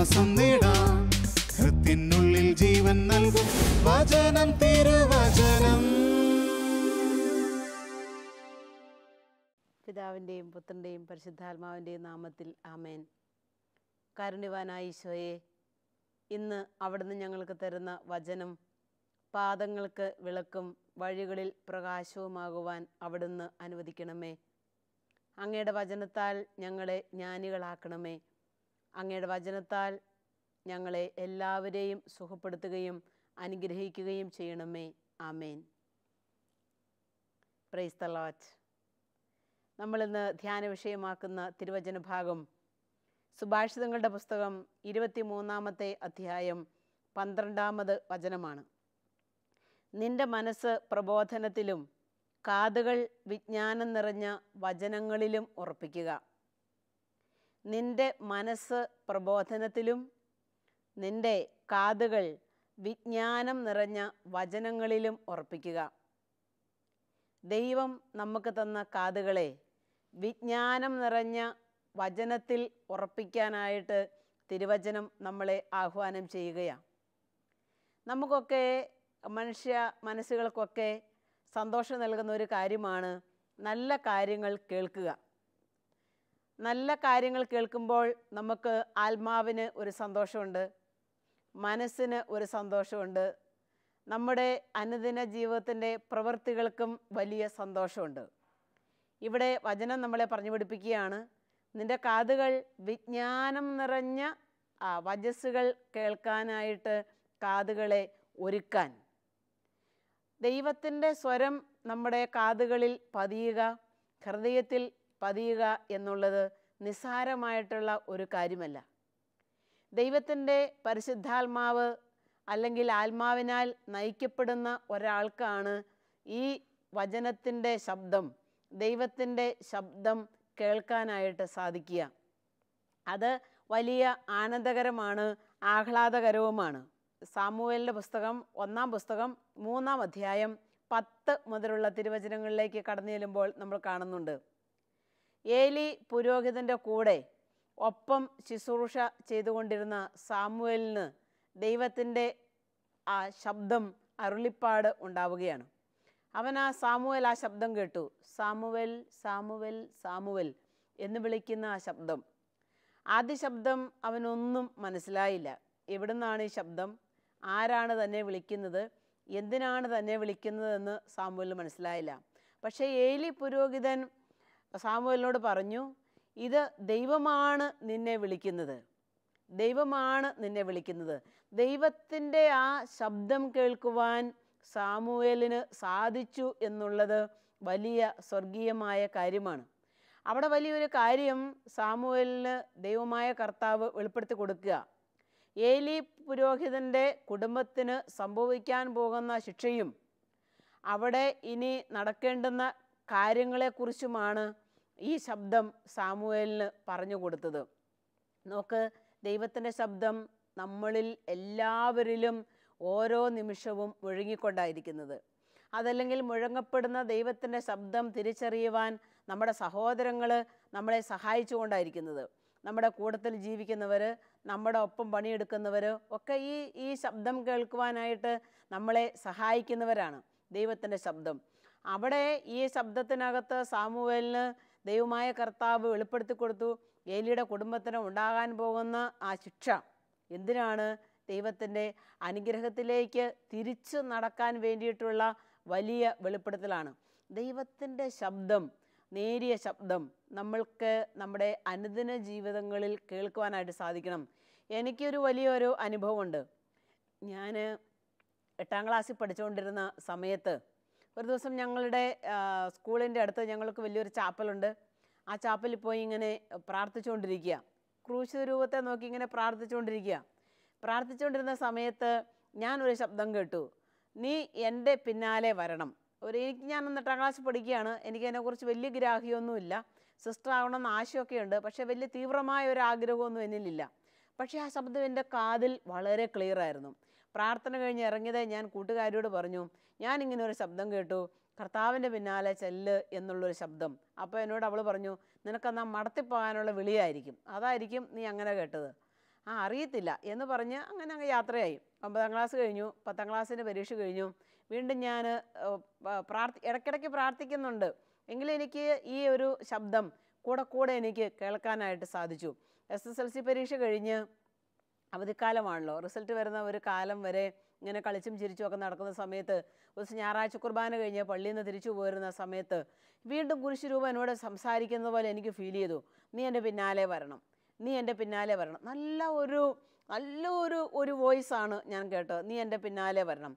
ആശ്വാസം നേടാം. ഹൃത്തിനുള്ളിൽ ജീവൻ നൽകും വചനം, തിരുവചനം. പിതാവിൻ്റെയും പുത്രൻ്റെയും പരിശുദ്ധാത്മാവിൻ്റെയും നാമത്തിൽ ആമേൻ. കാരുണ്യവാനായ ഈശോയെ, ഇന്ന് അവിടുന്ന് ഞങ്ങൾക്ക് തരുന്ന വചനം പാദങ്ങൾക്ക് വിളക്കും വഴികളിൽ പ്രകാശവുമാകുവാൻ അവിടുന്ന് അനുവദിക്കണമേ. അങ്ങയുടെ വചനത്താൽ ഞങ്ങളെ ജ്ഞാനികളാക്കണമേ. അങ്ങയുടെ വചനത്താൽ ഞങ്ങളെ എല്ലാവരെയും സുഖപ്പെടുത്തുകയും അനുഗ്രഹിക്കുകയും ചെയ്യണമേ. ആമേൻ. Praise the Lord. നമ്മളിന്ന് ധ്യാന വിഷയമാക്കുന്ന തിരുവചന ഭാഗം സുഭാഷിതങ്ങളുടെ പുസ്തകം 23-ാമത്തെ അധ്യായം 12-ാമത് വചനമാണ്. നിന്റെ മനസ്സ് പ്രബോധനത്തിലും കാതുകൾ വിജ്ഞാനം നിറഞ്ഞ വചനങ്ങളിലും ഉറപ്പിക്കുക. നിന്റെ മനസ്സ് പ്രബോധനത്തിലും നിന്റെ കാതുകൾ വിജ്ഞാനം നിറഞ്ഞ വചനങ്ങളിലും ഉറപ്പിക്കുക. ദൈവം നമുക്ക് തന്ന കാതുകളെ വിജ്ഞാനം നിറഞ്ഞ വചനത്തിൽ ഉറപ്പിക്കാനായിട്ട് തിരുവചനം നമ്മളെ ആഹ്വാനം ചെയ്യുകയാണ്. നമുക്കൊക്കെ മനുഷ്യ മനസ്സുകൾക്കൊക്കെ സന്തോഷം നൽകുന്ന ഒരു കാര്യമാണ് നല്ല കാര്യങ്ങൾ കേൾക്കുക. നല്ല കാര്യങ്ങൾ കേൾക്കുമ്പോൾ നമുക്ക് ആത്മാവിന് ഒരു സന്തോഷമുണ്ട്, മനസ്സിന് ഒരു സന്തോഷമുണ്ട്, നമ്മുടെ അനുദിന ജീവിതത്തിൻ്റെ പ്രവൃത്തികൾക്കും വലിയ സന്തോഷമുണ്ട്. ഇവിടെ വചനം നമ്മളെ പറഞ്ഞു പഠിപ്പിക്കുകയാണ്, നിൻ്റെ കാതുകൾ വിജ്ഞാനം നിറഞ്ഞ വചസ്സുകൾ കേൾക്കാനായിട്ട് കാതുകളെ ഒരുക്കാൻ. ദൈവത്തിൻ്റെ സ്വരം നമ്മുടെ കാതുകളിൽ പതിയുക, ഹൃദയത്തിൽ പതിയുക എന്നുള്ളത് നിസ്സാരമായിട്ടുള്ള ഒരു കാര്യമല്ല. ദൈവത്തിൻ്റെ പരിശുദ്ധാത്മാവ് അല്ലെങ്കിൽ ആത്മാവിനാൽ നയിക്കപ്പെടുന്ന ഒരാൾക്കാണ് ഈ വചനത്തിൻ്റെ ശബ്ദം, ദൈവത്തിൻ്റെ ശബ്ദം കേൾക്കാനായിട്ട് സാധിക്കുക. അത് വലിയ ആനന്ദകരമാണ്, ആഹ്ലാദകരവുമാണ്. സാമുവേലിൻ്റെ പുസ്തകം 1-ാം പുസ്തകം 3-ാം അധ്യായം 10 മുതലുള്ള തിരുവചനങ്ങളിലേക്ക് കടന്നു ചെല്ലുമ്പോൾ നമ്മൾ കാണുന്നുണ്ട്, ഏലി പുരോഹിതൻ്റെ കൂടെ ഒപ്പം ശുശ്രൂഷ ചെയ്തുകൊണ്ടിരുന്ന സാമുവേലിന് ദൈവത്തിൻ്റെ ആ ശബ്ദം, അരുളിപ്പാട് ഉണ്ടാവുകയാണ്. അവൻ ആ ശബ്ദം കേട്ടു. സാമുവേൽ സാമുവേൽ സാമുവേൽ എന്ന് വിളിക്കുന്ന ആ ശബ്ദം. ആദ്യ ശബ്ദം അവനൊന്നും മനസ്സിലായില്ല. എവിടുന്നാണ് ഈ ശബ്ദം, ആരാണ് തന്നെ വിളിക്കുന്നത്, എന്തിനാണ് തന്നെ വിളിക്കുന്നതെന്ന് സാമുവേലിന് മനസ്സിലായില്ല. പക്ഷേ ഏലി പുരോഹിതൻ സാമുവേലിനോട് പറഞ്ഞു, ഇത് ദൈവമാണ് നിന്നെ വിളിക്കുന്നത്, ദൈവമാണ് നിന്നെ വിളിക്കുന്നത്. ദൈവത്തിൻ്റെ ആ ശബ്ദം കേൾക്കുവാൻ സാമുവേലിന് സാധിച്ചു എന്നുള്ളത് വലിയ സ്വർഗീയമായ കാര്യമാണ്. അവിടെ വലിയൊരു കാര്യം സാമുവേലിന് ദൈവമായ കർത്താവ് വെളിപ്പെടുത്തി കൊടുക്കുക. ഏലി പുരോഹിതൻ്റെ കുടുംബത്തിന് സംഭവിക്കാൻ പോകുന്ന ശിക്ഷയും അവിടെ ഇനി നടക്കേണ്ടുന്ന കാര്യങ്ങളെക്കുറിച്ചുമാണ് ഈ ശബ്ദം സാമുവേലിന് പറഞ്ഞു കൊടുത്തത്. നോക്ക്, ദൈവത്തിൻ്റെ ശബ്ദം നമ്മളിൽ എല്ലാവരിലും ഓരോ നിമിഷവും മുഴങ്ങിക്കൊണ്ടായിരിക്കുന്നത്. അതല്ലെങ്കിൽ മുഴങ്ങപ്പെടുന്ന ദൈവത്തിൻ്റെ ശബ്ദം തിരിച്ചറിയുവാൻ നമ്മുടെ സഹോദരങ്ങൾ നമ്മളെ സഹായിച്ചു കൊണ്ടായിരിക്കുന്നത്. നമ്മുടെ കൂട്ടത്തിൽ ജീവിക്കുന്നവർ, നമ്മുടെ ഒപ്പം പണിയെടുക്കുന്നവർ ഒക്കെ ഈ ശബ്ദം കേൾക്കുവാനായിട്ട് നമ്മളെ സഹായിക്കുന്നവരാണ്. ദൈവത്തിൻ്റെ ശബ്ദം അവിടെ ഈ ശബ്ദത്തിനകത്ത് സാമുവേലിന് ദൈവമായ കർത്താവ് വെളിപ്പെടുത്തി കൊടുത്തു. ഏലിയുടെ കുടുംബത്തിന് ഉണ്ടാകാൻ പോകുന്ന ആ ശിക്ഷ എന്തിനാണ്? ദൈവത്തിൻ്റെ അനുഗ്രഹത്തിലേക്ക് തിരിച്ചു നടക്കാൻ വേണ്ടിയിട്ടുള്ള വലിയ വെളിപ്പെടുത്തലാണ്. ദൈവത്തിൻ്റെ ശബ്ദം, നേരിയ ശബ്ദം നമ്മൾക്ക് നമ്മുടെ അനുദിന ജീവിതങ്ങളിൽ കേൾക്കുവാനായിട്ട് സാധിക്കണം. എനിക്കൊരു വലിയൊരു അനുഭവമുണ്ട്. ഞാൻ 8-ാം ക്ലാസ്സിൽ പഠിച്ചുകൊണ്ടിരുന്ന സമയത്ത് ഒരു ദിവസം ഞങ്ങളുടെ സ്കൂളിൻ്റെ അടുത്ത് ഞങ്ങൾക്ക് വലിയൊരു ചാപ്പലുണ്ട്. ആ ചാപ്പലിൽ പോയി ഇങ്ങനെ പ്രാർത്ഥിച്ചുകൊണ്ടിരിക്കുക, ക്രൂശ് രൂപത്തെ നോക്കി ഇങ്ങനെ പ്രാർത്ഥിച്ചുകൊണ്ടിരുന്ന സമയത്ത് ഞാനൊരു ശബ്ദം കേട്ടു, നീ എൻ്റെ പിന്നാലെ വരണം. ഞാനൊന്ന് 8-ാം ക്ലാസ്സിൽ പഠിക്കുകയാണ്. എനിക്കതിനെക്കുറിച്ച് വലിയ ഗ്രാഹ്യമൊന്നുമില്ല. സിസ്റ്റർ ആവണമെന്ന് ആശയമൊക്കെയുണ്ട്, പക്ഷേ വലിയ തീവ്രമായ ഒരു ആഗ്രഹമൊന്നും എന്നിലില്ല. പക്ഷേ ആ ശബ്ദം എൻ്റെ കാതിൽ വളരെ ക്ലിയറായിരുന്നു. പ്രാർത്ഥന കഴിഞ്ഞ് ഇറങ്ങിയതേ ഞാൻ കൂട്ടുകാരിയോട് പറഞ്ഞു, ഞാനിങ്ങനെ ഒരു ശബ്ദം കേട്ടു, കർത്താവിൻ്റെ പിന്നാലെ ചെല്ല് എന്നുള്ളൊരു ശബ്ദം. അപ്പോൾ എന്നോട് അവൾ പറഞ്ഞു, നിനക്കെന്നാൽ മടത്തിപ്പോകാനുള്ള വിളിയായിരിക്കും, അതായിരിക്കും നീ അങ്ങനെ കേട്ടത്. അറിയത്തില്ല എന്ന് പറഞ്ഞ് അങ്ങനെ അങ്ങ് യാത്രയായി. 9ാം ക്ലാസ് കഴിഞ്ഞു, 10ാം ക്ലാസ്സിൻ്റെ പരീക്ഷ കഴിഞ്ഞു. വീണ്ടും ഞാൻ ഇടയ്ക്കിടയ്ക്ക് പ്രാർത്ഥിക്കുന്നുണ്ട്. എങ്കിലും എനിക്ക് ഈ ഒരു ശബ്ദം കൂടെ എനിക്ക് കേൾക്കാനായിട്ട് സാധിച്ചു. SSLC പരീക്ഷ കഴിഞ്ഞ് അവധിക്കാലമാണല്ലോ, റിസൾട്ട് വരുന്ന ഒരു കാലം വരെ ഇങ്ങനെ കളിച്ചും ചിരിച്ചും ഒക്കെ നടക്കുന്ന സമയത്ത് ഒരു ഞായറാഴ്ച കുർബാന കഴിഞ്ഞ് പള്ളിയിൽ നിന്ന് തിരിച്ചു പോരുന്ന സമയത്ത് വീണ്ടും കുരിശുരൂപം എന്നോട് സംസാരിക്കുന്ന പോലെ എനിക്ക് ഫീൽ ചെയ്തു. നീ എൻ്റെ പിന്നാലെ വരണം, നീ എൻ്റെ പിന്നാലെ വരണം. നല്ല ഒരു വോയിസാണ് ഞാൻ കേട്ടത്, നീ എൻ്റെ പിന്നാലെ വരണം.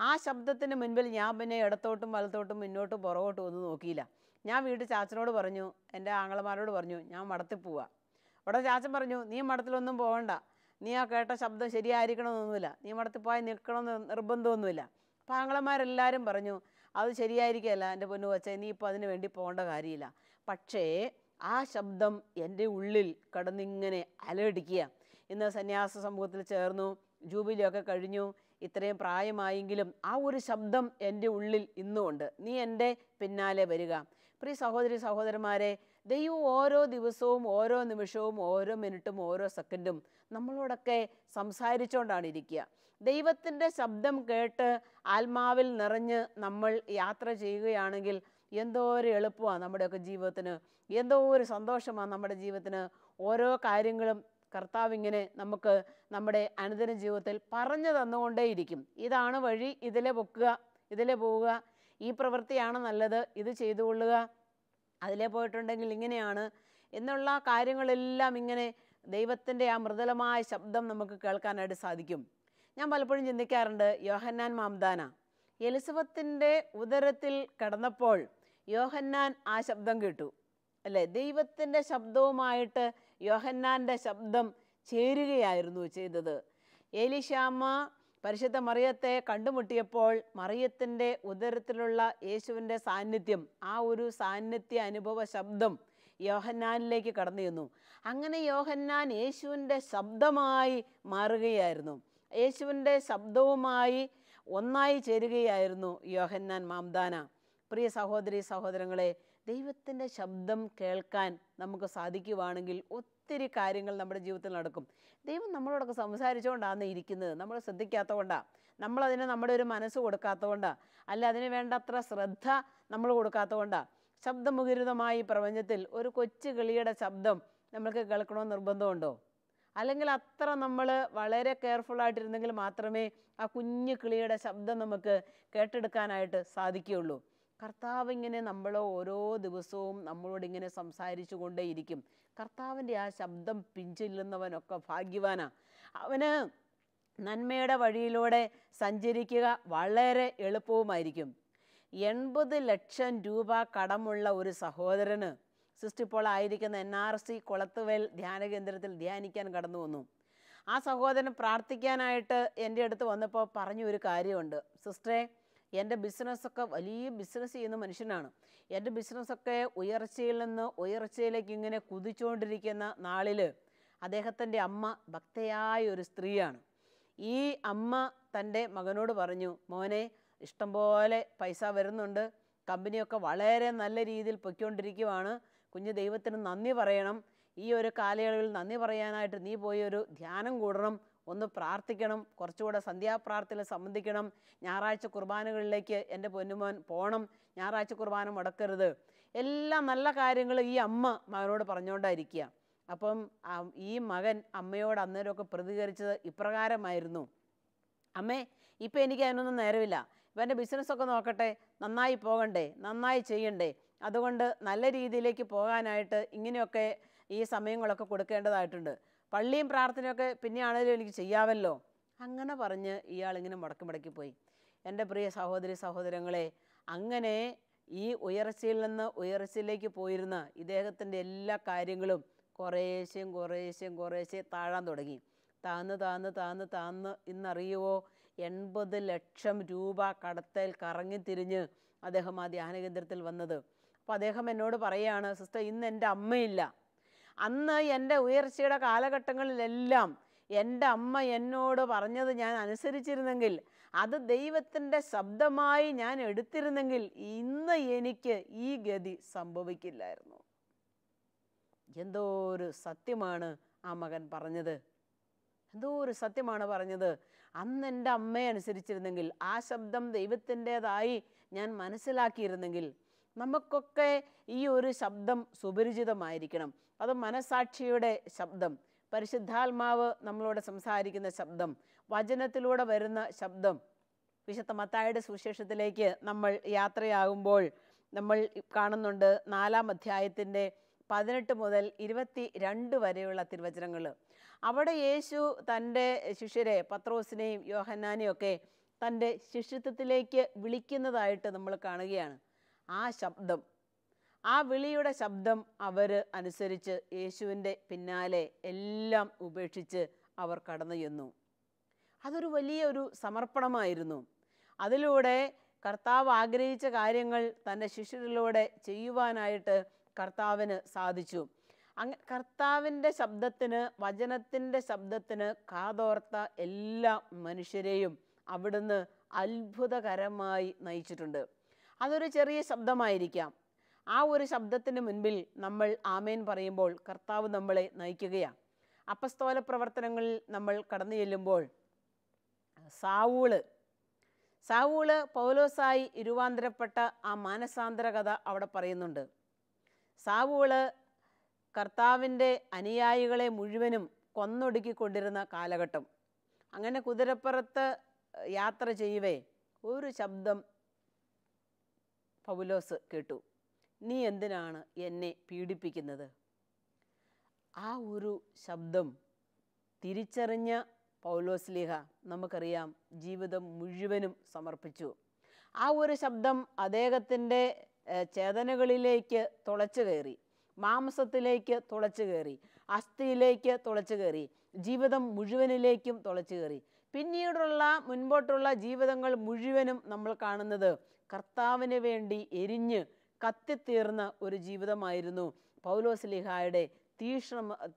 ആ ശബ്ദത്തിന് മുൻപിൽ ഞാൻ പിന്നെ ഇടത്തോട്ടും വലത്തോട്ടും മുന്നോട്ടും പുറകോട്ടും ഒന്നും നോക്കിയില്ല. ഞാൻ വീട്ടിൽ ചാച്ചനോട് പറഞ്ഞു, എൻ്റെ ആങ്ങളമാരോട് പറഞ്ഞു, ഞാൻ മഠത്തിൽ പോവാ. അവിടെ ചാച്ചൻ പറഞ്ഞു, നീ മഠത്തിലൊന്നും പോകണ്ട, നീ ആ കേട്ട ശബ്ദം ശരിയായിരിക്കണമെന്നൊന്നുമില്ല, നീ മഠത്തിൽ പോയി നിൽക്കണമെന്ന് നിർബന്ധമൊന്നുമില്ല. അപ്പോൾ ആങ്ങളമാരെല്ലാവരും പറഞ്ഞു, അത് ശരിയായിരിക്കുകയല്ല എൻ്റെ പൊന്നു കൊച്ചേ, നീ ഇപ്പോൾ അതിന് വേണ്ടി പോകേണ്ട കാര്യമില്ല. പക്ഷേ ആ ശബ്ദം എൻ്റെ ഉള്ളിൽ കിടന്നിങ്ങനെ അലയടിക്കുക. ഇന്ന് സന്യാസ സമൂഹത്തിൽ ചേർന്നു, ജൂബിലിയൊക്കെ കഴിഞ്ഞു, ഇത്രയും പ്രായമായെങ്കിലും ആ ഒരു ശബ്ദം എൻ്റെ ഉള്ളിൽ ഇന്നുമുണ്ട്. നീ എൻ്റെ പിന്നാലെ വരിക. പ്രിയ സഹോദരി സഹോദരന്മാരെ, ദൈവം ഓരോ ദിവസവും ഓരോ നിമിഷവും ഓരോ മിനിറ്റും ഓരോ സെക്കൻഡും നമ്മളോടൊക്കെ സംസാരിച്ചുകൊണ്ടാണ് ഇരിക്കുക. ദൈവത്തിൻ്റെ ശബ്ദം കേട്ട് ആത്മാവിൽ നിറഞ്ഞ് നമ്മൾ യാത്ര ചെയ്യുകയാണെങ്കിൽ എന്തോ ഒരു എളുപ്പമാണ് നമ്മുടെയൊക്കെ ജീവിതത്തിന്, എന്തോ ഒരു സന്തോഷമാണ് നമ്മുടെ ജീവിതത്തിന്. ഓരോ കാര്യങ്ങളും കർത്താവ് ഇങ്ങനെ നമുക്ക് നമ്മുടെ അനുദിന ജീവിതത്തിൽ പറഞ്ഞു തന്നുകൊണ്ടേയിരിക്കും. ഇതാണ് വഴി, ഇതിലെ പൊക്കുക, ഇതിലെ പോവുക, ഈ പ്രവൃത്തിയാണ് നല്ലത്, ഇത് ചെയ്തുകൊള്ളുക, അതിലെ പോയിട്ടുണ്ടെങ്കിൽ ഇങ്ങനെയാണ് എന്നുള്ള കാര്യങ്ങളെല്ലാം ഇങ്ങനെ ദൈവത്തിൻ്റെ ആ മൃദുലമായ ശബ്ദം നമുക്ക് കേൾക്കാനായിട്ട് സാധിക്കും. ഞാൻ പലപ്പോഴും ചിന്തിക്കാറുണ്ട്, യോഹന്നാൻ മാംദാന എലിസബത്തിൻ്റെ ഉദരത്തിൽ കിടന്നപ്പോൾ യോഹന്നാൻ ആ ശബ്ദം കേട്ടു അല്ലേ? ദൈവത്തിൻ്റെ ശബ്ദവുമായിട്ട് യോഹന്നാൻ്റെ ശബ്ദം ചേരുകയായിരുന്നു ചെയ്തത്. ഏലീശാമ്മ പരിശുദ്ധ മറിയത്തെ കണ്ടുമുട്ടിയപ്പോൾ മറിയത്തിൻ്റെ ഉദരത്തിലുള്ള യേശുവിൻ്റെ സാന്നിധ്യം, ആ ഒരു സാന്നിധ്യ അനുഭവ ശബ്ദം യോഹന്നാനിലേക്ക് കടന്നു ചെന്നു. അങ്ങനെ യോഹന്നാൻ യേശുവിൻ്റെ ശബ്ദമായി മാറുകയായിരുന്നു. യേശുവിൻ്റെ ശബ്ദവുമായി ഒന്നായി ചേരുകയായിരുന്നു യോഹന്നാൻ മാംദാന. പ്രിയ സഹോദരി സഹോദരങ്ങളെ, ദൈവത്തിൻ്റെ ശബ്ദം കേൾക്കാൻ നമുക്ക് സാധിക്കുവാണെങ്കിൽ ഒത്തിരി കാര്യങ്ങൾ നമ്മുടെ ജീവിതത്തിൽ നടക്കും. ദൈവം നമ്മളോടൊക്കെ സംസാരിച്ചുകൊണ്ടാണ് ഇരിക്കുന്നത്, നമ്മൾ ശ്രദ്ധിക്കാത്തതുകൊണ്ടാണ്, നമ്മളതിന് നമ്മുടെ ഒരു മനസ്സ് കൊടുക്കാത്തതുകൊണ്ടാണ്, അല്ല അതിന് വേണ്ടത്ര ശ്രദ്ധ നമ്മൾ കൊടുക്കാത്തതുകൊണ്ടാണ്. ശബ്ദമുഖരിതമായി പ്രപഞ്ചത്തിൽ ഒരു കൊച്ചു കിളിയുടെ ശബ്ദം നമ്മൾക്ക് കേൾക്കണമെന്ന് നിർബന്ധമുണ്ടോ? അല്ലെങ്കിൽ അത്ര നമ്മൾ വളരെ കെയർഫുള്ളായിട്ടിരുന്നെങ്കിൽ മാത്രമേ ആ കുഞ്ഞു കിളിയുടെ ശബ്ദം നമുക്ക് കേട്ടെടുക്കാനായിട്ട് സാധിക്കുകയുള്ളൂ. കർത്താവ് ഇങ്ങനെ നമ്മളോ ഓരോ ദിവസവും നമ്മളോടിങ്ങനെ സംസാരിച്ചു കൊണ്ടേയിരിക്കും. കർത്താവിൻ്റെ ആ ശബ്ദം പിഞ്ചില്ലുന്നവനൊക്കെ ഭാഗ്യവാനാണ്. അവന് നന്മയുടെ വഴിയിലൂടെ സഞ്ചരിക്കുക വളരെ എളുപ്പവുമായിരിക്കും. 80 ലക്ഷം രൂപ കടമുള്ള ഒരു സഹോദരന് സിസ്റ്റർ ഇപ്പോൾ ആയിരിക്കുന്ന NRC കൊളത്തുവേൽ ധ്യാന കേന്ദ്രത്തിൽ ധ്യാനിക്കാൻ കടന്നു വന്നു. ആ സഹോദരൻ പ്രാർത്ഥിക്കാനായിട്ട് എൻ്റെ അടുത്ത് വന്നപ്പോൾ പറഞ്ഞു ഒരു കാര്യമുണ്ട്, സിസ്റ്ററെ എൻ്റെ ബിസിനസ്സൊക്കെ വലിയ ബിസിനസ് ചെയ്യുന്ന മനുഷ്യനാണ്, എൻ്റെ ബിസിനസ്സൊക്കെ ഉയർച്ചയിൽ നിന്ന് ഉയർച്ചയിലേക്ക് ഇങ്ങനെ കുതിച്ചുകൊണ്ടിരിക്കുന്ന നാളിൽ അദ്ദേഹത്തിൻ്റെ അമ്മ ഭക്തയായ ഒരു സ്ത്രീയാണ്. ഈ അമ്മ തൻ്റെ മകനോട് പറഞ്ഞു, മോനെ ഇഷ്ടംപോലെ പൈസ വരുന്നുണ്ട്, കമ്പനിയൊക്കെ വളരെ നല്ല രീതിയിൽ പൊയ്ക്കൊണ്ടിരിക്കുവാണ്, കുഞ്ഞ് ദൈവത്തിന് നന്ദി പറയണം, ഈ ഒരു കാലയളവിൽ നന്ദി പറയാനായിട്ട് നീ പോയി ഒരു ധ്യാനം കൂടണം, ഒന്ന് പ്രാർത്ഥിക്കണം, കുറച്ചുകൂടെ സന്ധ്യാപ്രാർത്ഥനയിൽ സംബന്ധിക്കണം, ഞായറാഴ്ച കുർബാനകളിലേക്ക് എൻ്റെ പൊന്നുമോൻ പോകണം, ഞായറാഴ്ച കുർബാന മുടക്കരുത്, എല്ലാ നല്ല കാര്യങ്ങൾ ഈ അമ്മ മകനോട് പറഞ്ഞുകൊണ്ടായിരിക്കുക. അപ്പം ഈ മകൻ അമ്മയോട് അന്നേരമൊക്കെ പ്രതികരിച്ചത് ഇപ്രകാരമായിരുന്നു, അമ്മേ ഇപ്പം എനിക്ക് അതിനൊന്നും നേരമില്ല, ഇവൻ്റെ ബിസിനസ്സൊക്കെ നോക്കട്ടെ, നന്നായി പോകണ്ടേ, നന്നായി ചെയ്യണ്ടേ, അതുകൊണ്ട് നല്ല രീതിയിലേക്ക് പോകാനായിട്ട് ഇങ്ങനെയൊക്കെ ഈ സമയങ്ങളൊക്കെ കൊടുക്കേണ്ടതായിട്ടുണ്ട്, പള്ളിയും പ്രാർത്ഥനയൊക്കെ പിന്നെയാണെങ്കിലും എനിക്ക് ചെയ്യാമല്ലോ. അങ്ങനെ പറഞ്ഞ് ഇയാളിങ്ങനെ മുടക്കി പോയി. എൻ്റെ പ്രിയ സഹോദരി സഹോദരങ്ങളെ, അങ്ങനെ ഈ ഉയർച്ചയിൽ നിന്ന് ഉയർച്ചയിലേക്ക് പോയിരുന്ന ഇദ്ദേഹത്തിൻ്റെ എല്ലാ കാര്യങ്ങളും കുറേശ്ശെ താഴാൻ തുടങ്ങി. താന്ന് ഇന്നറിയുമോ 80 ലക്ഷം രൂപ കടത്തേൽ കറങ്ങിത്തിരിഞ്ഞ് അദ്ദേഹം ആ ധ്യാനകേന്ദ്രത്തിൽ വന്നത്. അപ്പോൾ അദ്ദേഹം എന്നോട് പറയുകയാണ്, സിസ്റ്റർ ഇന്ന് എൻ്റെ അമ്മയില്ല, അന്ന് എൻ്റെ ഉയർച്ചയുടെ കാലഘട്ടങ്ങളിലെല്ലാം എൻ്റെ അമ്മ എന്നോട് പറഞ്ഞത് ഞാൻ അനുസരിച്ചിരുന്നെങ്കിൽ, അത് ദൈവത്തിൻ്റെ ശബ്ദമായി ഞാൻ എടുത്തിരുന്നെങ്കിൽ ഇന്ന് എനിക്ക് ഈ ഗതി സംഭവിക്കില്ലായിരുന്നു. എന്തോ ഒരു സത്യമാണ് ആ മകൻ പറഞ്ഞത്. എന്തോ ഒരു സത്യമാണ് പറഞ്ഞത്. അന്ന് എൻ്റെ അമ്മയെ അനുസരിച്ചിരുന്നെങ്കിൽ, ആ ശബ്ദം ദൈവത്തിൻ്റെതായി ഞാൻ മനസ്സിലാക്കിയിരുന്നെങ്കിൽ, നമുക്കൊക്കെ ഈ ഒരു ശബ്ദം സുപരിചിതമായിരിക്കണം. അത് മനസാക്ഷിയുടെ ശബ്ദം, പരിശുദ്ധാത്മാവ് നമ്മളോട് സംസാരിക്കുന്ന ശബ്ദം, വചനത്തിലൂടെ വരുന്ന ശബ്ദം. വിശുദ്ധ മത്തായിയുടെ സുവിശേഷത്തിലേക്ക് നമ്മൾ യാത്രയാകുമ്പോൾ നമ്മൾ കാണുന്നുണ്ട് 4-ാം അധ്യായത്തിൻ്റെ 18 മുതൽ 22 വരെയുള്ള തിരുവചനങ്ങൾ. അവിടെ യേശു തൻ്റെ ശിഷ്യരെ, പത്രോസിനെയും യോഹന്നാനെയും ഒക്കെ തൻ്റെ ശിഷ്യത്വത്തിലേക്ക് വിളിക്കുന്നതായിട്ട് നമ്മൾ കാണുകയാണ്. ആ ശബ്ദം, ആ വിളിയുടെ ശബ്ദം അവർ അനുസരിച്ച് യേശുവിൻ്റെ പിന്നാലെ എല്ലാം ഉപേക്ഷിച്ച് അവർ കടന്നു ചെന്നു. അതൊരു വലിയൊരു സമർപ്പണമായിരുന്നു. അതിലൂടെ കർത്താവ് ആഗ്രഹിച്ച കാര്യങ്ങൾ തൻ്റെ ശിഷ്യരിലൂടെ ചെയ്യുവാനായിട്ട് കർത്താവിന് സാധിച്ചു. കർത്താവിൻ്റെ ശബ്ദത്തിന്, വചനത്തിൻ്റെ ശബ്ദത്തിന് കാതോർത്ത എല്ലാ മനുഷ്യരെയും അവിടുന്ന് അത്ഭുതകരമായി നയിച്ചിട്ടുണ്ട്. അതൊരു ചെറിയ ശബ്ദമായിരിക്കാം. ആ ഒരു ശബ്ദത്തിന് മുൻപിൽ നമ്മൾ ആമേൻ പറയുമ്പോൾ കർത്താവ് നമ്മളെ നയിക്കുകയാണ്. അപ്പസ്തോല പ്രവർത്തനങ്ങളിൽ നമ്മൾ കടന്നു ചെല്ലുമ്പോൾ സാവൂള് പൗലോസായി രൂപാന്തരപ്പെട്ട ആ മാനസാന്തര കഥ അവിടെ പറയുന്നുണ്ട്. സാവൂള് കർത്താവിൻ്റെ അനുയായികളെ മുഴുവനും കൊന്നൊടുക്കിക്കൊണ്ടിരുന്ന കാലഘട്ടം. അങ്ങനെ കുതിരപ്പുറത്ത് യാത്ര ചെയ്യവേ ഒരു ശബ്ദം പൗലോസ് കേട്ടു. നീ എന്തിനാണ് എന്നെ പീഡിപ്പിക്കുന്നത്? ആ ഒരു ശബ്ദം തിരിച്ചറിഞ്ഞ പൗലോസ്ലീഹ നമുക്കറിയാം ജീവിതം മുഴുവനും സമർപ്പിച്ചു. ആ ഒരു ശബ്ദം അദ്ദേഹത്തിൻ്റെ ചേതനകളിലേക്ക് തുളച്ചു കയറി, മാംസത്തിലേക്ക് തുളച്ചു കയറി, അസ്ഥിയിലേക്ക് തുളച്ചു കയറി, ജീവിതം മുഴുവനിലേക്കും തുളച്ചു കയറി. പിന്നീടുള്ള മുൻപോട്ടുള്ള ജീവിതങ്ങൾ മുഴുവനും നമ്മൾ കാണുന്നത് കർത്താവിന് വേണ്ടി എരിഞ്ഞ് കത്തിത്തീർന്ന ഒരു ജീവിതമായിരുന്നു പൗലോസ്ലീഹായുടെ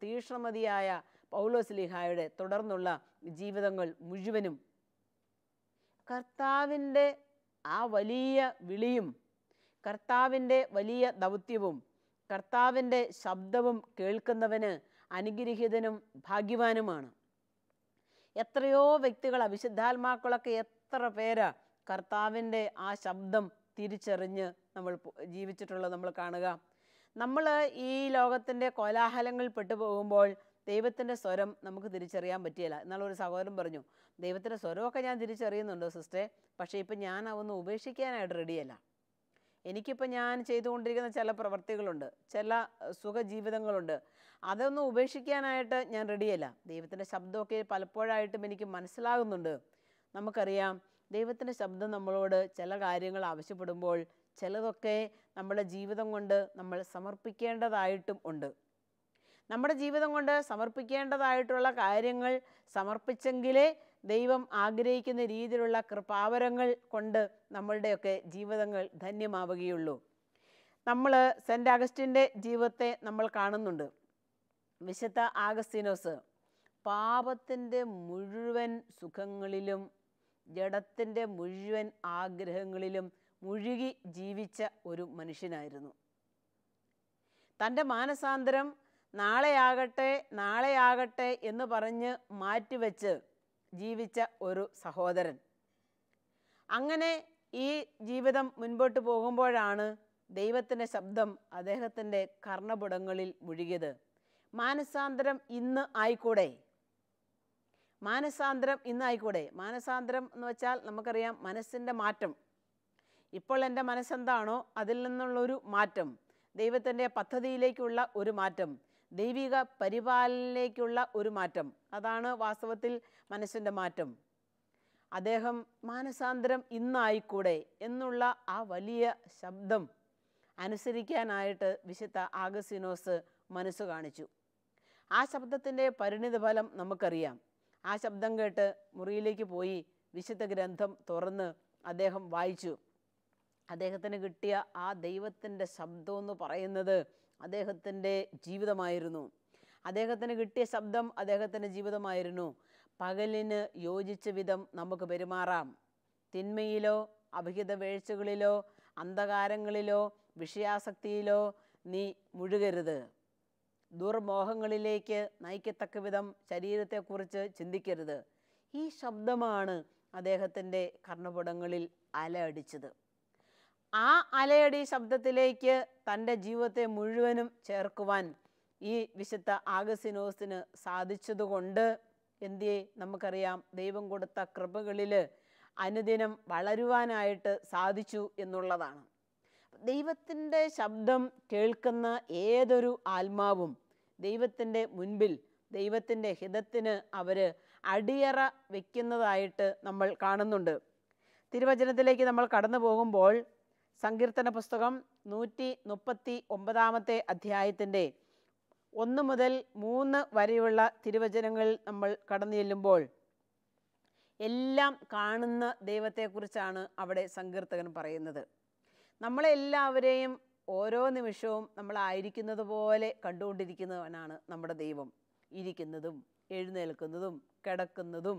തീക്ഷ്ണമതിയായ പൗലോസ്ലീഹായുടെ തുടർന്നുള്ള ജീവിതങ്ങൾ മുഴുവനും. കർത്താവിൻ്റെ ആ വലിയ വിളിയും കർത്താവിൻ്റെ വലിയ ദൗത്യവും കർത്താവിൻ്റെ ശബ്ദവും കേൾക്കുന്നവന് അനുഗ്രഹീതനും ഭാഗ്യവാനുമാണ്. എത്രയോ വ്യക്തികൾ, വിശുദ്ധാത്മാക്കളൊക്കെ എത്ര പേരാ കർത്താവിൻ്റെ ആ ശബ്ദം തിരിച്ചറിഞ്ഞ് നമ്മൾ ജീവിച്ചിട്ടുള്ളത് നമ്മൾ കാണുക. നമ്മൾ ഈ ലോകത്തിൻ്റെ കോലാഹലങ്ങൾ പെട്ടുപോകുമ്പോൾ ദൈവത്തിൻ്റെ സ്വരം നമുക്ക് തിരിച്ചറിയാൻ പറ്റിയില്ല. എന്നാളൊരു സഹോദരൻ പറഞ്ഞു, ദൈവത്തിൻ്റെ സ്വരമൊക്കെ ഞാൻ തിരിച്ചറിയുന്നുണ്ട് സിസ്റ്ററെ, പക്ഷേ ഇപ്പം ഞാൻ അതൊന്നും ഉപേക്ഷിക്കാനായിട്ട് റെഡിയല്ല. എനിക്കിപ്പോൾ ഞാൻ ചെയ്തുകൊണ്ടിരിക്കുന്ന ചില പ്രവൃത്തികളുണ്ട്, ചില സുഖജീവിതങ്ങളുണ്ട്, അതൊന്നും ഉപേക്ഷിക്കാനായിട്ട് ഞാൻ റെഡിയല്ല. ദൈവത്തിൻ്റെ ശബ്ദമൊക്കെ പലപ്പോഴായിട്ടും എനിക്ക് മനസ്സിലാകുന്നുണ്ട്. നമുക്കറിയാം ദൈവത്തിൻ്റെ ശബ്ദം നമ്മളോട് ചില കാര്യങ്ങൾ ആവശ്യപ്പെടുമ്പോൾ ചിലതൊക്കെ നമ്മുടെ ജീവിതം കൊണ്ട് നമ്മൾ സമർപ്പിക്കേണ്ടതായിട്ടും ഉണ്ട്. നമ്മുടെ ജീവിതം കൊണ്ട് സമർപ്പിക്കേണ്ടതായിട്ടുള്ള കാര്യങ്ങൾ സമർപ്പിച്ചെങ്കിലേ ദൈവം ആഗ്രഹിക്കുന്ന രീതിയിലുള്ള കൃപാവരങ്ങൾ കൊണ്ട് നമ്മളുടെയൊക്കെ ജീവിതങ്ങൾ ധന്യമാവുകയുള്ളൂ. നമ്മൾ സെൻറ്റ് അഗസ്റ്റിൻ്റെ ജീവിതത്തെ നമ്മൾ കാണുന്നുണ്ട്. വിശുദ്ധ ആഗസ്തീനോസ് പാപത്തിൻ്റെ മുഴുവൻ സുഖങ്ങളിലും ജഡത്തിൻ്റെ മുഴുവൻ ആഗ്രഹങ്ങളിലും മുഴുകി ജീവിച്ച ഒരു മനുഷ്യനായിരുന്നു. തൻ്റെ മാനസാന്തരം നാളെയാകട്ടെ എന്ന് പറഞ്ഞ് മാറ്റിവെച്ച് ജീവിച്ച ഒരു സഹോദരൻ. അങ്ങനെ ഈ ജീവിതം മുൻപോട്ട് പോകുമ്പോഴാണ് ദൈവത്തിൻ്റെ ശബ്ദം അദ്ദേഹത്തിൻ്റെ കർണപുടങ്ങളിൽ മുഴുകിയത്. മാനസാന്തരം ഇന്ന് ആയിക്കൂടെ? മാനസാന്തരം എന്ന് വെച്ചാൽ നമുക്കറിയാം മനസ്സിൻ്റെ മാറ്റം. ഇപ്പോൾ എൻ്റെ മനസ്സെന്താണോ അതിൽ നിന്നുള്ളൊരു മാറ്റം, ദൈവത്തിൻ്റെ പദ്ധതിയിലേക്കുള്ള ഒരു മാറ്റം, ദൈവിക പരിപാലനയിലേക്കുള്ള ഒരു മാറ്റം, അതാണ് വാസ്തവത്തിൽ മനസ്സിൻ്റെ മാറ്റം. അദ്ദേഹം മാനസാന്തരം ഇന്നായിക്കൂടെ എന്നുള്ള ആ വലിയ ശബ്ദം അനുസരിക്കാനായിട്ട് വിശുദ്ധ ആഗസ്തീനോസ് മനസ്സ് കാണിച്ചു. ആ ശബ്ദത്തിൻ്റെ പരിണിതഫലം നമുക്കറിയാം. ആ ശബ്ദം കേട്ട് മുറിയിലേക്ക് പോയി വിശുദ്ധ ഗ്രന്ഥം തുറന്ന് അദ്ദേഹം വായിച്ചു. അദ്ദേഹത്തിന് കിട്ടിയ ആ ദൈവത്തിൻ്റെ ശബ്ദം എന്ന് പറയുന്നത് അദ്ദേഹത്തിൻ്റെ ജീവിതമായിരുന്നു. അദ്ദേഹത്തിന് കിട്ടിയ ശബ്ദം അദ്ദേഹത്തിൻ്റെ ജീവിതമായിരുന്നു. പകലിന് യോജിച്ച വിധം നമുക്ക് പെരുമാറാം. തിന്മയിലോ അഭിഹിത വീഴ്ചകളിലോ അന്ധകാരങ്ങളിലോ വിഷയാസക്തിയിലോ നീ മുഴുകരുത്. ദുർമോഹങ്ങളിലേക്ക് നയിക്കത്തക്ക വിധം ശരീരത്തെക്കുറിച്ച് ചിന്തിക്കരുത്. ഈ ശബ്ദമാണ് അദ്ദേഹത്തിൻ്റെ കർണപുടങ്ങളിൽ അലയടിച്ചത്. ആ അലയടി ശബ്ദത്തിലേക്ക് തൻ്റെ ജീവിതത്തെ മുഴുവനും ചേർക്കുവാൻ ഈ വിശുദ്ധ ആഗസ്തീനോസിന് സാധിച്ചതുകൊണ്ട് എന്തിയെ നമുക്കറിയാം, ദൈവം കൊടുത്ത കൃപകളിൽ അനുദിനം വളരുവാനായിട്ട് സാധിച്ചു എന്നുള്ളതാണ്. ദൈവത്തിൻ്റെ ശബ്ദം കേൾക്കുന്ന ഏതൊരു ആത്മാവും ദൈവത്തിൻ്റെ മുൻപിൽ ദൈവത്തിൻ്റെ ഹിതത്തിന് അവർ അടിയറ വയ്ക്കുന്നതായിട്ട് നമ്മൾ കാണുന്നുണ്ട്. തിരുവചനത്തിലേക്ക് നമ്മൾ കടന്നു പോകുമ്പോൾ സങ്കീർത്തന പുസ്തകം 139 അധ്യായത്തിൻ്റെ 1 മുതൽ 3 വരെയുള്ള തിരുവചനങ്ങൾ നമ്മൾ കടന്നു ചെല്ലുമ്പോൾ എല്ലാം കാണുന്ന ദൈവത്തെക്കുറിച്ചാണ് അവിടെ സങ്കീർത്തകൻ പറയുന്നത്. നമ്മളെല്ലാവരെയും ഓരോ നിമിഷവും നമ്മളായിരിക്കുന്നത് പോലെ കണ്ടുകൊണ്ടിരിക്കുന്നവനാണ് നമ്മുടെ ദൈവം. ഇരിക്കുന്നതും എഴുന്നേൽക്കുന്നതും കിടക്കുന്നതും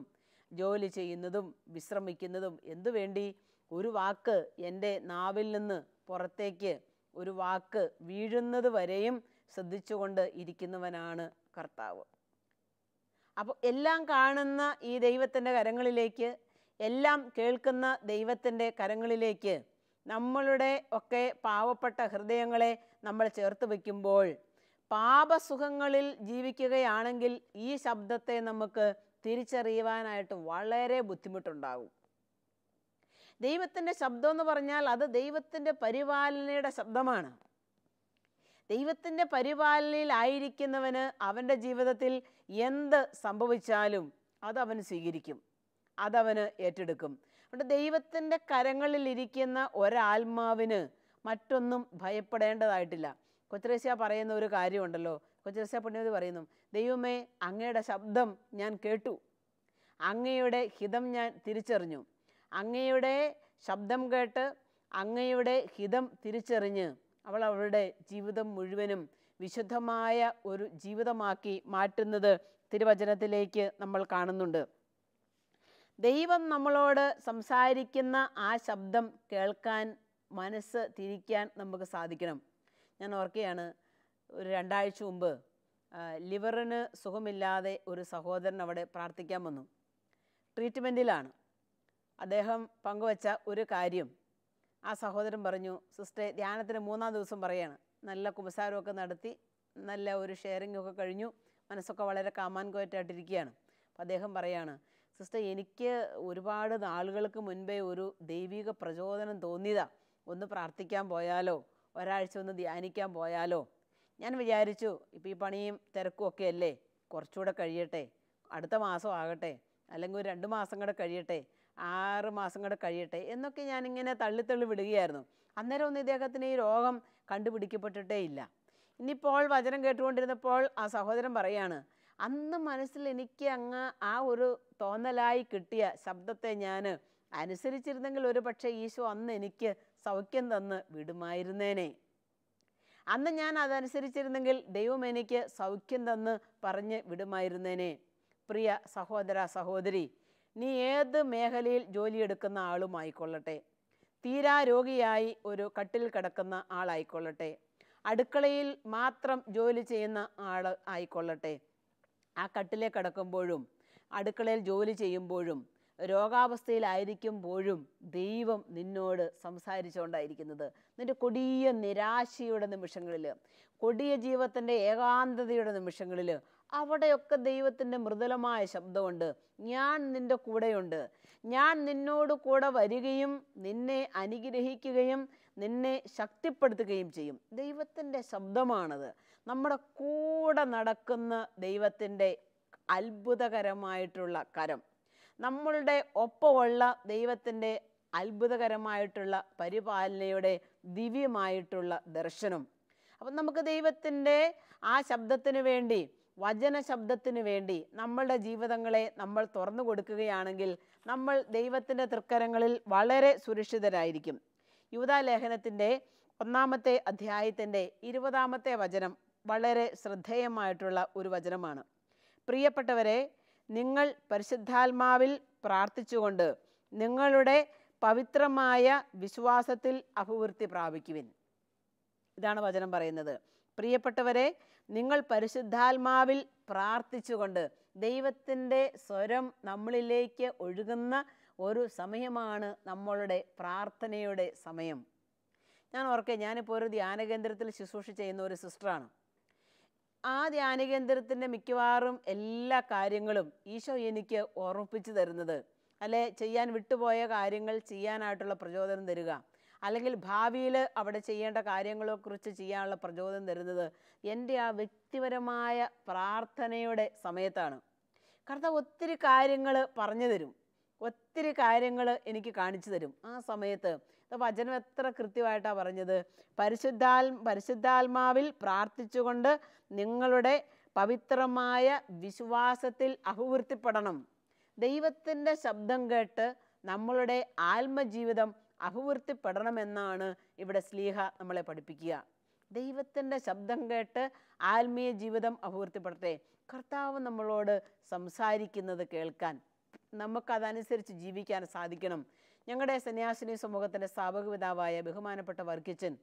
ജോലി ചെയ്യുന്നതും വിശ്രമിക്കുന്നതും എന്തു വേണ്ടി? ഒരു വാക്ക് എൻ്റെ നാവിൽ നിന്ന് പുറത്തേക്ക് ഒരു വാക്ക് വീഴുന്നത് വരെയും ശ്രദ്ധിച്ചുകൊണ്ട് ഇരിക്കുന്നവനാണ് കർത്താവ്. അപ്പോൾ എല്ലാം കാണുന്ന ഈ ദൈവത്തിൻ്റെ കരങ്ങളിലേക്ക്, എല്ലാം കേൾക്കുന്ന ദൈവത്തിൻ്റെ കരങ്ങളിലേക്ക് നമ്മളുടെ ഒക്കെ പാവപ്പെട്ട ഹൃദയങ്ങളെ നമ്മൾ ചേർത്ത് വയ്ക്കുമ്പോൾ പാപസുഖങ്ങളിൽ ജീവിക്കുകയാണെങ്കിൽ ഈ ശബ്ദത്തെ നമുക്ക് തിരിച്ചറിയുവാനായിട്ട് വളരെ ബുദ്ധിമുട്ടുണ്ടാകും. ദൈവത്തിൻ്റെ ശബ്ദം എന്ന് പറഞ്ഞാൽ അത് ദൈവത്തിൻ്റെ പരിപാലനയുടെ ശബ്ദമാണ്. ദൈവത്തിൻ്റെ പരിപാലനയിലായിരിക്കുന്നവന് അവൻ്റെ ജീവിതത്തിൽ എന്ത് സംഭവിച്ചാലും അതവൻ സ്വീകരിക്കും, അതവന് ഏറ്റെടുക്കും. അതുകൊണ്ട് ദൈവത്തിൻ്റെ കരങ്ങളിലിരിക്കുന്ന ഒരാത്മാവിന് മറ്റൊന്നും ഭയപ്പെടേണ്ടതായിട്ടില്ല. കൊച്ചുത്രേസ്യ പറയുന്ന ഒരു കാര്യമുണ്ടല്ലോ, കൊച്ചുത്രേസ്യ പുണ്യവതി പറയുന്നു, ദൈവമേ അങ്ങയുടെ ശബ്ദം ഞാൻ കേട്ടു, അങ്ങയുടെ ഹിതം ഞാൻ തിരിച്ചറിഞ്ഞു. അങ്ങയുടെ ശബ്ദം കേട്ട് അങ്ങയുടെ ഹിതം തിരിച്ചറിഞ്ഞ് അവൾ അവളുടെ ജീവിതം മുഴുവനും വിശുദ്ധമായ ഒരു ജീവിതമാക്കി മാറ്റുന്നത് തിരുവചനത്തിലേക്ക് നമ്മൾ കാണുന്നുണ്ട്. ദൈവം നമ്മളോട് സംസാരിക്കുന്ന ആ ശബ്ദം കേൾക്കാൻ മനസ്സ് തിരിക്കാൻ നമുക്ക് സാധിക്കണം. ഞാൻ ഓർക്കുകയാണ്, ഒരു 2 ആഴ്ച മുമ്പ് ലിവറിന് സുഖമില്ലാതെ ഒരു സഹോദരൻ അവിടെ പ്രാർത്ഥിക്കാൻ വന്നു. ട്രീറ്റ്മെൻറ്റിലാണ്. അദ്ദേഹം പങ്കുവച്ച ഒരു കാര്യം ആ സഹോദരൻ പറഞ്ഞു, സിസ്റ്ററെ ധ്യാനത്തിന് 3-ാം ദിവസം പറയാണ്, നല്ല കുമ്പസാരമൊക്കെ നടത്തി നല്ല ഒരു ഷെയറിംഗ് ഒക്കെ കഴിഞ്ഞു, മനസ്സൊക്കെ വളരെ കാമാൻകോയറ്റായിട്ടിരിക്കുകയാണ്. അപ്പോൾ അദ്ദേഹം പറയാണ്, സിസ്റ്റർ എനിക്ക് ഒരുപാട് നാളുകൾക്ക് മുൻപേ ഒരു ദൈവിക പ്രചോദനം തോന്നിയതാ, ഒന്ന് പ്രാർത്ഥിക്കാൻ പോയാലോ, ഒരാഴ്ച ഒന്ന് ധ്യാനിക്കാൻ പോയാലോ. ഞാൻ വിചാരിച്ചു ഇപ്പോൾ ഈ പണിയും തിരക്കും ഒക്കെ അല്ലേ, കുറച്ചുകൂടെ കഴിയട്ടെ, അടുത്ത മാസം ആകട്ടെ, അല്ലെങ്കിൽ ഒരു 2 മാസം കൂടെ കഴിയട്ടെ, 6 മാസം കൂടെ കഴിയട്ടെ എന്നൊക്കെ ഞാനിങ്ങനെ തള്ളിത്തള്ളി വിടുകയായിരുന്നു. അന്നേരം ഒന്നും ഇദ്ദേഹത്തിന് ഈ രോഗം കണ്ടുപിടിക്കപ്പെട്ടിട്ടേ ഇല്ല. ഇനിയിപ്പോൾ വചനം കേട്ടുകൊണ്ടിരുന്നപ്പോൾ ആ സഹോദരൻ പറയാണ്, അന്ന് മനസ്സിൽ എനിക്ക് അങ്ങ് ആ ഒരു തോന്നലായി കിട്ടിയ ശബ്ദത്തെ ഞാൻ അനുസരിച്ചിരുന്നെങ്കിൽ ഒരു പക്ഷേ ഈശോ അന്ന് എനിക്ക് സൗഖ്യം തന്ന് വിടുമായിരുന്നേനെ. അന്ന് ഞാൻ അതനുസരിച്ചിരുന്നെങ്കിൽ ദൈവം എനിക്ക് സൗഖ്യം തന്ന് പറഞ്ഞ് വിടുമായിരുന്നേനെ. പ്രിയ സഹോദര സഹോദരി, നീ ഏത് മേഖലയിൽ ജോലിയെടുക്കുന്ന ആളുമായിക്കൊള്ളട്ടെ, തീരാ രോഗിയായി ഒരു കട്ടിൽ കിടക്കുന്ന ആളായിക്കൊള്ളട്ടെ, അടുക്കളയിൽ മാത്രം ജോലി ചെയ്യുന്ന ആൾ ആയിക്കൊള്ളട്ടെ, ആ കട്ടിലേ കിടക്കുമ്പോഴും അടുക്കളയിൽ ജോലി ചെയ്യുമ്പോഴും രോഗാവസ്ഥയിലായിരിക്കുമ്പോഴും ദൈവം നിന്നോട് സംസാരിച്ചുകൊണ്ടായിരിക്കുന്നത്. നിൻ്റെ കൊടിയ നിരാശയുടെ നിമിഷങ്ങളിൽ, കൊടിയ ജീവിതത്തിൻ്റെ ഏകാന്തതയുടെ നിമിഷങ്ങളിൽ അവിടെയൊക്കെ ദൈവത്തിൻ്റെ മൃദുലമായ ശബ്ദമുണ്ട്. ഞാൻ നിൻ്റെ കൂടെയുണ്ട്, ഞാൻ നിന്നോട് കൂടെ വരികയും നിന്നെ അനുഗ്രഹിക്കുകയും നിന്നെ ശക്തിപ്പെടുത്തുകയും ചെയ്യും. ദൈവത്തിൻ്റെ ശബ്ദമാണത്. നമ്മുടെ കൂടെ നടക്കുന്ന ദൈവത്തിൻ്റെ അത്ഭുതകരമായിട്ടുള്ള കരം, നമ്മളുടെ ഒപ്പമുള്ള ദൈവത്തിൻ്റെ അത്ഭുതകരമായിട്ടുള്ള പരിപാലനയുടെ ദിവ്യമായിട്ടുള്ള ദർശനം. അപ്പം നമുക്ക് ദൈവത്തിൻ്റെ ആ ശബ്ദത്തിന് വേണ്ടി, വചന ശബ്ദത്തിന് വേണ്ടി നമ്മളുടെ ജീവിതങ്ങളെ നമ്മൾ തുറന്നു കൊടുക്കുകയാണെങ്കിൽ നമ്മൾ ദൈവത്തിൻ്റെ തൃക്കരങ്ങളിൽ വളരെ സുരക്ഷിതരായിരിക്കും. യൂദാലേഖനത്തിൻ്റെ 1-ാമത്തെ അധ്യായത്തിൻ്റെ 20-ാമത്തെ വചനം വളരെ ശ്രദ്ധേയമായിട്ടുള്ള ഒരു വചനമാണ്. പ്രിയപ്പെട്ടവരെ, നിങ്ങൾ പരിശുദ്ധാത്മാവിൽ പ്രാർത്ഥിച്ചുകൊണ്ട് നിങ്ങളുടെ പവിത്രമായ വിശ്വാസത്തിൽ അഭിവൃദ്ധി പ്രാപിക്കുവിൻ. ഇതാണ് വചനം പറയുന്നത്. പ്രിയപ്പെട്ടവരെ, നിങ്ങൾ പരിശുദ്ധാത്മാവിൽ പ്രാർത്ഥിച്ചുകൊണ്ട്, ദൈവത്തിൻ്റെ സ്വരം നമ്മളിലേക്ക് ഒഴുകുന്ന ഒരു സമയമാണ് നമ്മളുടെ പ്രാർത്ഥനയുടെ സമയം. ഞാൻ ഓർക്കെ, ഞാനിപ്പോൾ ഒരു ധ്യാനകേന്ദ്രത്തിൽ ശുശ്രൂഷ ചെയ്യുന്ന ഒരു സിസ്റ്ററാണ്. ആ ധ്യാനകേന്ദ്രത്തിൻ്റെ മിക്കവാറും എല്ലാ കാര്യങ്ങളും ഈശോ എനിക്ക് ഓർമ്മിപ്പിച്ച് തരുന്നത്, അല്ലെ ചെയ്യാൻ വിട്ടുപോയ കാര്യങ്ങൾ ചെയ്യാനായിട്ടുള്ള പ്രചോദനം തരിക, അല്ലെങ്കിൽ ഭാവിയിൽ അവിടെ ചെയ്യേണ്ട കാര്യങ്ങളെക്കുറിച്ച് ചെയ്യാനുള്ള പ്രചോദനം തരുന്നത് എൻ്റെ ആ വ്യക്തിപരമായ പ്രാർത്ഥനയുടെ സമയത്താണ്. കർത്താവ് ഒത്തിരി കാര്യങ്ങൾ പറഞ്ഞു തരും, ഒത്തിരി കാര്യങ്ങൾ എനിക്ക് കാണിച്ചു തരും ആ സമയത്ത്. വചനം എത്ര കൃത്യമായിട്ടാണ് പറഞ്ഞത്. പരിശുദ്ധാത്മാവിൽ പ്രാർത്ഥിച്ചുകൊണ്ട് നിങ്ങളുടെ പവിത്രമായ വിശ്വാസത്തിൽ അഭിവൃദ്ധിപ്പെടണം. ദൈവത്തിൻ്റെ ശബ്ദം കേട്ട് നമ്മളുടെ ആത്മജീവിതം അഭിവൃദ്ധിപ്പെടണമെന്നാണ് ഇവിടെ ശ്ലീഹ നമ്മളെ പഠിപ്പിക്കുക. ദൈവത്തിൻ്റെ ശബ്ദം കേട്ട് ആത്മീയ ജീവിതം അഭിവൃദ്ധിപ്പെടട്ടെ. കർത്താവ് നമ്മളോട് സംസാരിക്കുന്നത് കേൾക്കാൻ, നമുക്കതനുസരിച്ച് ജീവിക്കാൻ സാധിക്കണം. ഞങ്ങളുടെ സന്യാസിനി സമൂഹത്തിൻ്റെ സ്ഥാപക പിതാവായ ബഹുമാനപ്പെട്ട വർക്കിച്ചൻ,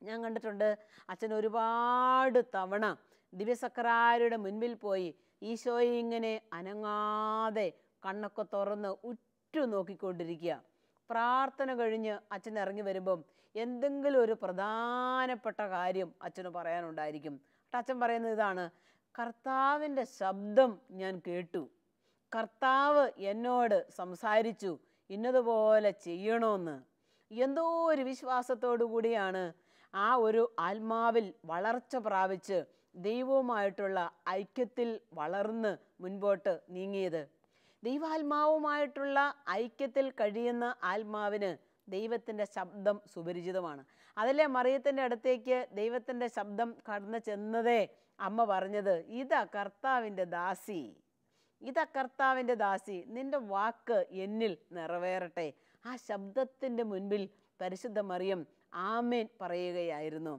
ഞാൻ കണ്ടിട്ടുണ്ട്, അച്ഛൻ ഒരുപാട് തവണ ദിവ്യസക്രാരിയുടെ മുൻപിൽ പോയി ഈശോയെ ഇങ്ങനെ അനങ്ങാതെ കണ്ണൊക്കെ തുറന്ന് ഉറ്റു നോക്കിക്കൊണ്ടിരിക്കുക. പ്രാർത്ഥന കഴിഞ്ഞ് അച്ഛൻ ഇറങ്ങി വരുമ്പം എന്തെങ്കിലും ഒരു പ്രധാനപ്പെട്ട കാര്യം അച്ഛന് പറയാനുണ്ടായിരിക്കും. അച്ഛൻ പറയുന്നത് ഇതാണ്: കർത്താവിൻ്റെ ശബ്ദം ഞാൻ കേട്ടു, കർത്താവ് എന്നോട് സംസാരിച്ചു, ഇന്നതുപോലെ ചെയ്യണമെന്ന്. എന്തോ ഒരു വിശ്വാസത്തോടു കൂടിയാണ് ആ ഒരു ആത്മാവിൽ വളർച്ച പ്രാപിച്ച് ദൈവവുമായിട്ടുള്ള ഐക്യത്തിൽ വളർന്ന് മുൻപോട്ട് നീങ്ങിയത്. ദൈവാത്മാവുമായിട്ടുള്ള ഐക്യത്തിൽ കഴിയുന്ന ആത്മാവിന് ദൈവത്തിൻ്റെ ശബ്ദം സുപരിചിതമാണ്. അതല്ലേ മറിയത്തിൻ്റെ അടുത്തേക്ക് ദൈവത്തിൻ്റെ ശബ്ദം കടന്നു ചെന്നതേ അമ്മ പറഞ്ഞത്, ഇതാ കർത്താവിൻ്റെ ദാസി, ഇതാ കർത്താവിൻ്റെ ദാസി, നിൻ്റെ വാക്ക് എന്നിൽ നിറവേറട്ടെ. ആ ശബ്ദത്തിൻ്റെ മുൻപിൽ പരിശുദ്ധ മറിയം ആമേൻ പറയുകയായിരുന്നു.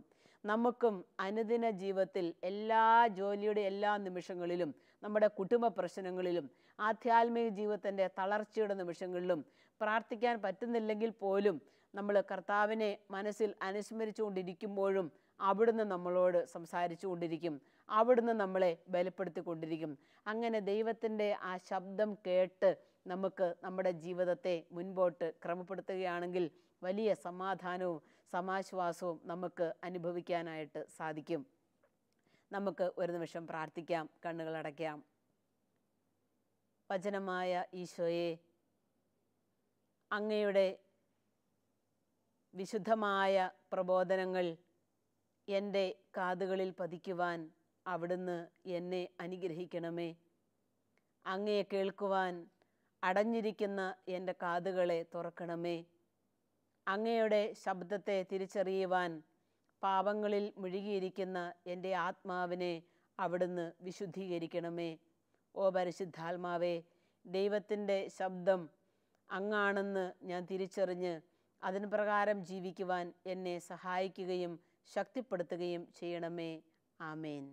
നമുക്കും അനുദിന ജീവിതത്തിൽ എല്ലാ ജോലിയുടെ എല്ലാ നിമിഷങ്ങളിലും, നമ്മുടെ കുടുംബ പ്രശ്നങ്ങളിലും, ആധ്യാത്മിക ജീവിതത്തിൻ്റെ തളർച്ചയുടെ നിമിഷങ്ങളിലും, പ്രാർത്ഥിക്കാൻ പറ്റുന്നില്ലെങ്കിൽ പോലും നമ്മൾ കർത്താവിനെ മനസ്സിൽ അനുസ്മരിച്ചുകൊണ്ടിരിക്കുമ്പോഴും അവിടുന്ന് നമ്മളോട് സംസാരിച്ചു കൊണ്ടിരിക്കും, അവിടുന്ന് നമ്മളെ ബലപ്പെടുത്തിക്കൊണ്ടിരിക്കും. അങ്ങനെ ദൈവത്തിൻ്റെ ആ ശബ്ദം കേട്ട് നമുക്ക് നമ്മുടെ ജീവിതത്തെ മുൻപോട്ട് ക്രമപ്പെടുത്തുകയാണെങ്കിൽ വലിയ സമാധാനവും സമാശ്വാസവും നമുക്ക് അനുഭവിക്കാനായിട്ട് സാധിക്കും. നമുക്ക് ഒരു നിമിഷം പ്രാർത്ഥിക്കാം, കണ്ണുകളടയ്ക്കാം. വചനമായ ഈശോയെ, അങ്ങയുടെ വിശുദ്ധമായ പ്രബോധനങ്ങൾ എൻ്റെ കാതുകളിൽ പതിക്കുവാൻ അവിടുന്ന് എന്നെ അനുഗ്രഹിക്കണമേ. അങ്ങയെ കേൾക്കുവാൻ അടഞ്ഞിരിക്കുന്ന എൻ്റെ കാതുകളെ തുറക്കണമേ. അങ്ങയുടെ ശബ്ദത്തെ തിരിച്ചറിയുവാൻ പാപങ്ങളിൽ മുഴുകിയിരിക്കുന്ന എൻ്റെ ആത്മാവിനെ അവിടുന്ന് വിശുദ്ധീകരിക്കണമേ. ഓ പരിശുദ്ധാത്മാവേ, ദൈവത്തിൻ്റെ ശബ്ദം അങ്ങാണെന്ന് ഞാൻ തിരിച്ചറിഞ്ഞ് അതിന് പ്രകാരം ജീവിക്കുവാൻ എന്നെ സഹായിക്കുകയും ശക്തിപ്പെടുത്തുകയും ചെയ്യണമേ. ആമേൻ.